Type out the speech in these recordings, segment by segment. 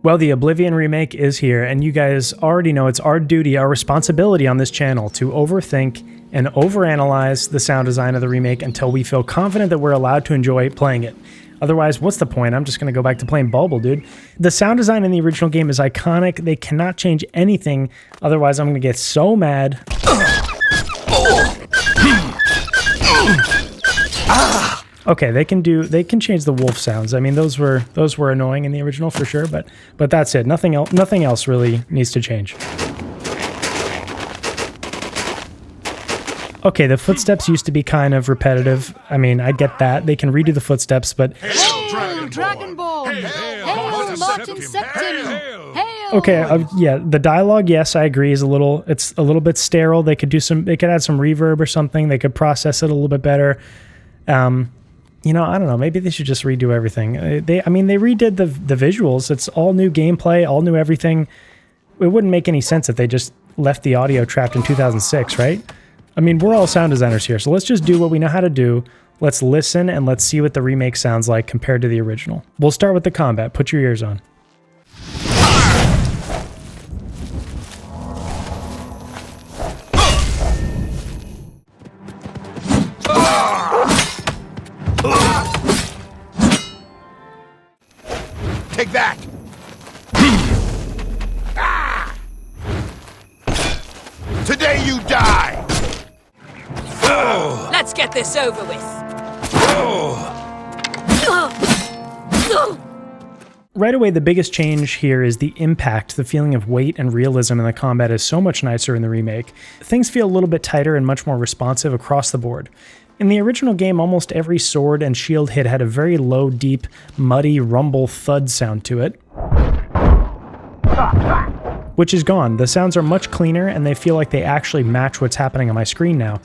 Well, the Oblivion remake is here, and you guys already know it's our duty, our responsibility on this channel to overthink and overanalyze the sound design of the remake until we feel confident that we're allowed to enjoy playing it. Otherwise, what's the point? I'm just going to go back to playing Bulble, dude. The sound design in the original game is iconic. They cannot change anything, otherwise I'm going to get so mad. Okay, they can change the wolf sounds. I mean, those were annoying in the original for sure, but that's it. Nothing else really needs to change. Okay, the footsteps used to be kind of repetitive. I mean, I get that. They can redo the footsteps, but Hail, Dragonborn! Hail, Martin Septim! Hail! Okay, yeah, the dialogue, yes, I agree, it's a little bit sterile. They could add some reverb or something. They could process it a little bit better. You know, I don't know. Maybe they should just redo everything. They redid the visuals. It's all new gameplay, all new everything. It wouldn't make any sense if they just left the audio trapped in 2006, right? I mean, we're all sound designers here, so let's just do what we know how to do. Let's listen and let's see what the remake sounds like compared to the original. We'll start with the combat. Put your ears on. Take that! Today you die! Let's get this over with. Right away, the biggest change here is the impact. The feeling of weight and realism in the combat is so much nicer in the remake. Things feel a little bit tighter and much more responsive across the board. In the original game, almost every sword and shield hit had a very low, deep, muddy, rumble, thud sound to it, which is gone. The sounds are much cleaner, and they feel like they actually match what's happening on my screen now.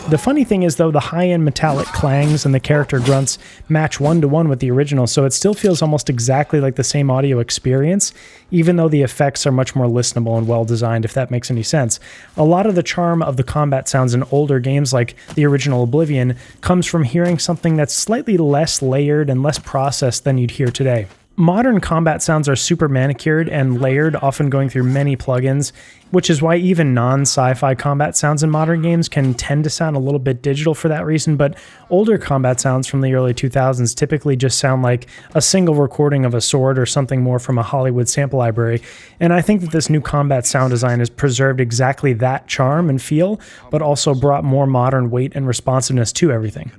The funny thing is, though, the high-end metallic clangs and the character grunts match one-to-one with the original, so it still feels almost exactly like the same audio experience, even though the effects are much more listenable and well-designed, if that makes any sense. A lot of the charm of the combat sounds in older games like the original Oblivion comes from hearing something that's slightly less layered and less processed than you'd hear today. Modern combat sounds are super manicured and layered, often going through many plugins, which is why even non-sci-fi combat sounds in modern games can tend to sound a little bit digital for that reason, but older combat sounds from the early 2000s typically just sound like a single recording of a sword or something more from a Hollywood sample library, and I think that this new combat sound design has preserved exactly that charm and feel, but also brought more modern weight and responsiveness to everything.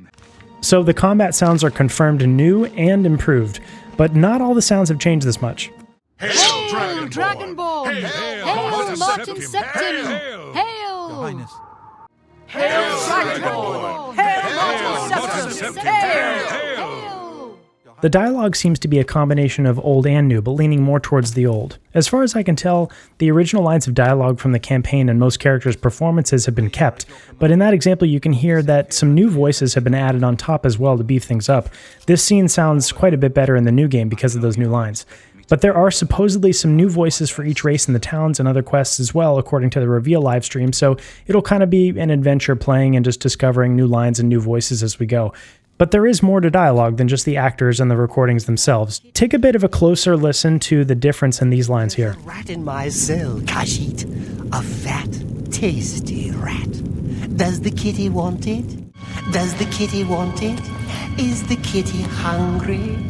So the combat sounds are confirmed new and improved, but not all the sounds have changed this much. Hail, Dragonborn! Hail, Martin Septim! Hail! Your Highness. Hail, Dragonborn! Hail, Martin Septim! Hail! The dialogue seems to be a combination of old and new, but leaning more towards the old. As far as I can tell, the original lines of dialogue from the campaign and most characters' performances have been kept, but in that example you can hear that some new voices have been added on top as well to beef things up. This scene sounds quite a bit better in the new game because of those new lines. But there are supposedly some new voices for each race in the towns and other quests as well, according to the reveal livestream, so it'll kind of be an adventure playing and just discovering new lines and new voices as we go. But there is more to dialogue than just the actors and the recordings themselves. Take a bit of a closer listen to the difference in these lines here. There's a rat in my cell, Kashit. A fat, tasty rat. Does the kitty want it? Does the kitty want it? Is the kitty hungry?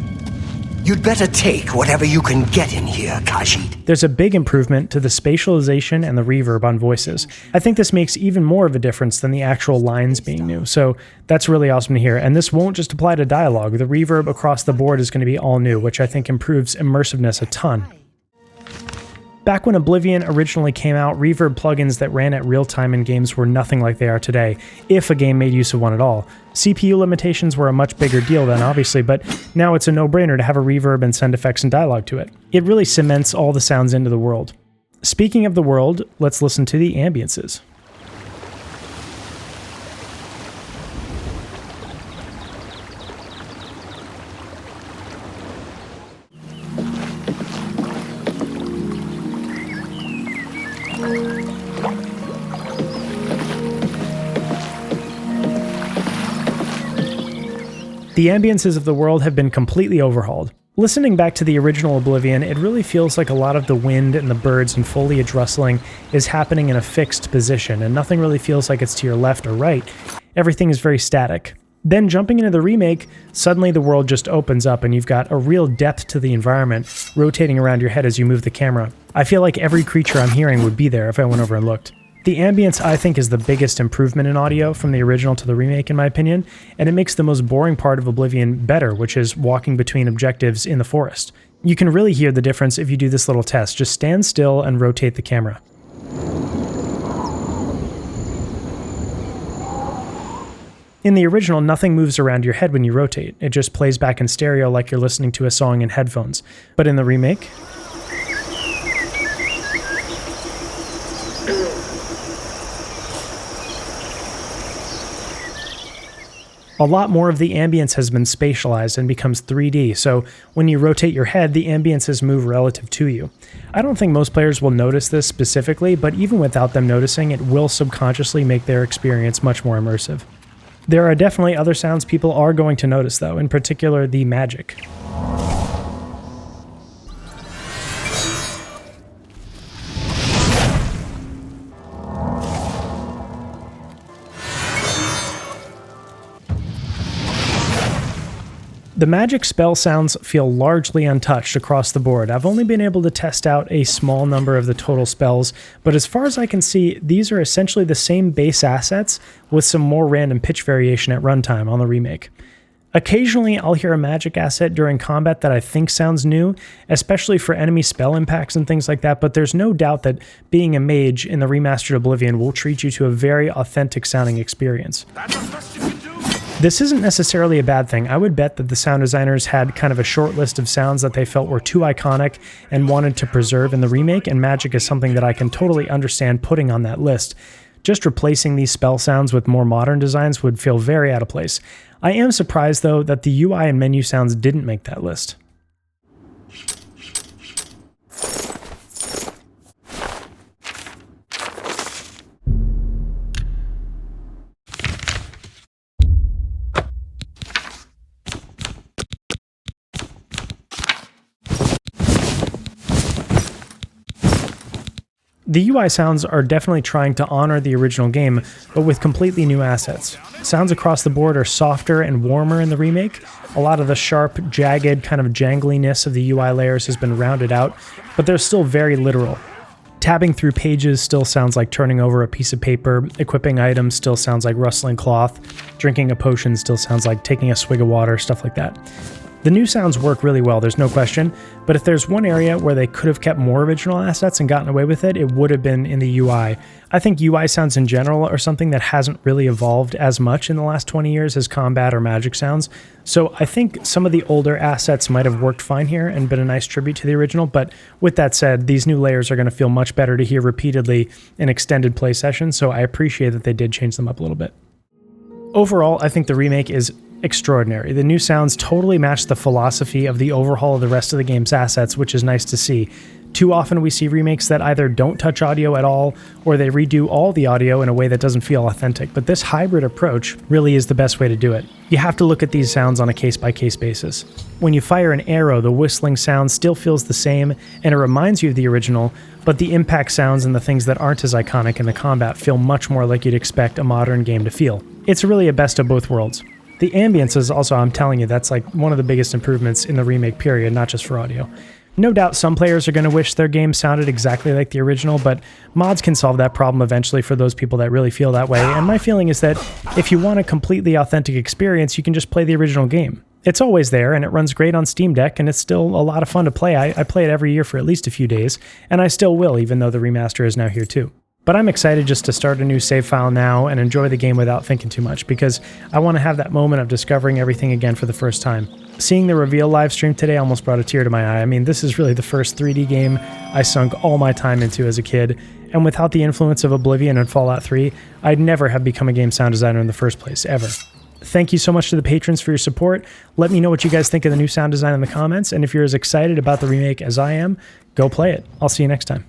You'd better take whatever you can get in here, Kashit. There's a big improvement to the spatialization and the reverb on voices. I think this makes even more of a difference than the actual lines being new, so that's really awesome to hear. And this won't just apply to dialogue. The reverb across the board is going to be all new, which I think improves immersiveness a ton. Back when Oblivion originally came out, reverb plugins that ran at real time in games were nothing like they are today, if a game made use of one at all. CPU limitations were a much bigger deal then, obviously, but now it's a no-brainer to have a reverb and send effects and dialogue to it. It really cements all the sounds into the world. Speaking of the world, let's listen to the ambiences. The ambiences of the world have been completely overhauled. Listening back to the original Oblivion, it really feels like a lot of the wind and the birds and foliage rustling is happening in a fixed position, and nothing really feels like it's to your left or right. Everything is very static. Then jumping into the remake, suddenly the world just opens up and you've got a real depth to the environment rotating around your head as you move the camera. I feel like every creature I'm hearing would be there if I went over and looked. The ambience, I think, is the biggest improvement in audio from the original to the remake, in my opinion, and it makes the most boring part of Oblivion better, which is walking between objectives in the forest. You can really hear the difference if you do this little test. Just stand still and rotate the camera. In the original, nothing moves around your head when you rotate. It just plays back in stereo like you're listening to a song in headphones. But in the remake, a lot more of the ambience has been spatialized and becomes 3D, so when you rotate your head, the ambiences move relative to you. I don't think most players will notice this specifically, but even without them noticing, it will subconsciously make their experience much more immersive. There are definitely other sounds people are going to notice though, in particular the magic. The magic spell sounds feel largely untouched across the board. I've only been able to test out a small number of the total spells, but as far as I can see, these are essentially the same base assets with some more random pitch variation at runtime on the remake. Occasionally, I'll hear a magic asset during combat that I think sounds new, especially for enemy spell impacts and things like that, but there's no doubt that being a mage in the Remastered Oblivion will treat you to a very authentic sounding experience. This isn't necessarily a bad thing. I would bet that the sound designers had kind of a short list of sounds that they felt were too iconic and wanted to preserve in the remake, and magic is something that I can totally understand putting on that list. Just replacing these spell sounds with more modern designs would feel very out of place. I am surprised, though, that the UI and menu sounds didn't make that list. The UI sounds are definitely trying to honor the original game, but with completely new assets. Sounds across the board are softer and warmer in the remake. A lot of the sharp, jagged, kind of jangliness of the UI layers has been rounded out, but they're still very literal. Tabbing through pages still sounds like turning over a piece of paper, equipping items still sounds like rustling cloth, drinking a potion still sounds like taking a swig of water, stuff like that. The new sounds work really well, there's no question, but if there's one area where they could have kept more original assets and gotten away with it, it would have been in the UI. I think UI sounds in general are something that hasn't really evolved as much in the last 20 years as combat or magic sounds, so I think some of the older assets might have worked fine here and been a nice tribute to the original, but with that said, these new layers are going to feel much better to hear repeatedly in extended play sessions, so I appreciate that they did change them up a little bit. Overall, I think the remake is extraordinary. The new sounds totally match the philosophy of the overhaul of the rest of the game's assets, which is nice to see. Too often we see remakes that either don't touch audio at all, or they redo all the audio in a way that doesn't feel authentic, but this hybrid approach really is the best way to do it. You have to look at these sounds on a case-by-case basis. When you fire an arrow, the whistling sound still feels the same, and it reminds you of the original, but the impact sounds and the things that aren't as iconic in the combat feel much more like you'd expect a modern game to feel. It's really a best of both worlds. The ambiences also, I'm telling you, that's like one of the biggest improvements in the remake period, not just for audio. No doubt some players are going to wish their game sounded exactly like the original, but mods can solve that problem eventually for those people that really feel that way, and my feeling is that if you want a completely authentic experience, you can just play the original game. It's always there, and it runs great on Steam Deck, and it's still a lot of fun to play. I play it every year for at least a few days, and I still will, even though the remaster is now here too. But I'm excited just to start a new save file now and enjoy the game without thinking too much, because I want to have that moment of discovering everything again for the first time. Seeing the reveal live stream today almost brought a tear to my eye. I mean, this is really the first 3D game I sunk all my time into as a kid, and without the influence of Oblivion and Fallout 3, I'd never have become a game sound designer in the first place, ever. Thank you so much to the patrons for your support. Let me know what you guys think of the new sound design in the comments, and if you're as excited about the remake as I am, go play it. I'll see you next time.